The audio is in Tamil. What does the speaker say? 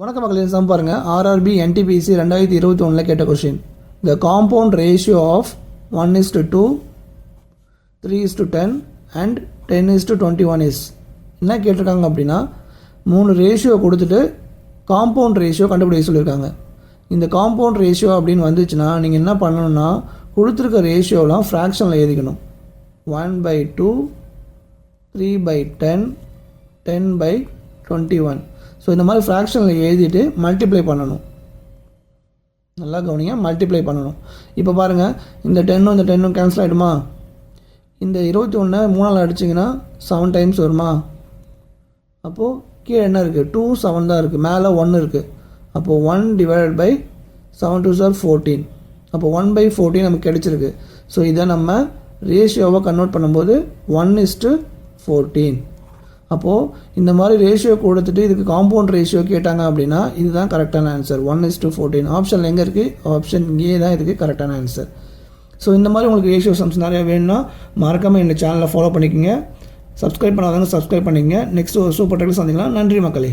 வணக்கம் மக்களே, சம் பாருங்க. ஆர்ஆர்பி NTPC 2021 கேட்ட question. The compound ratio of 1:2, 3:10 and 10:21 is. என்ன கேட்டிருக்காங்க அப்படின்னா, 3 ரேஷியோ கொடுத்துட்டு காம்பவுண்ட் ரேஷியோ கண்டுபிடிக்க சொல்லியிருக்காங்க. இந்த காம்பவுண்ட் ரேஷியோ அப்படின்னு வந்துச்சுன்னா நீங்கள் என்ன பண்ணணும்னா, கொடுத்துருக்க ரேஷியோலாம் ஃப்ராக்ஷனில் எழுதிக்கணும். 1/2, 3/10, 10/21. ஸோ இந்த மாதிரி ஃப்ராக்ஷனில் எழுதிட்டு மல்டிப்ளை பண்ணணும். நல்லா கவனிங்க, மல்டிப்ளை பண்ணணும். இப்போ பாருங்கள், இந்த 10 இந்த 10 கேன்சல் ஆகிடுமா? இந்த 21 3ஆல் அடிச்சிங்கன்னா 7 டைம்ஸ் வருமா? அப்போது கீழே என்ன இருக்குது? 2 7 தான் இருக்குது, மேலே 1 இருக்குது. அப்போது 1/7 2 are 14. அப்போ 1/14 நமக்கு கிடைச்சிருக்கு. ஸோ இதை நம்ம ரேஷியோவை கன்வெர்ட் பண்ணும்போது 1:14. அப்போது இந்த மாதிரி ரேஷியோ கொடுத்துட்டு இதுக்கு காம்பவுண்ட் ரேஷியோ கேட்டாங்க அப்படின்னா இதுதான் கரெக்டான ஆன்சர். 1:14 ஆப்ஷனில் எங்கே இருக்குது? ஆப்ஷன் ஏ தான் இதுக்கு கரெக்டான ஆன்சர். ஸோ இந்த மாதிரி உங்களுக்கு ரேஷியோ சம்ஸ் நிறையா வேணும்னா மறக்காமல் இந்த சேனலை ஃபாலோ பண்ணிக்கோங்க. சப்ஸ்கிரைப் பண்ணாதவங்க சப்ஸ்கிரைப் பண்ணிக்கங்க. நெக்ஸ்ட் ஒரு சூப்பர் டெக்னிக் சந்திக்கலாம். நன்றி மக்களே.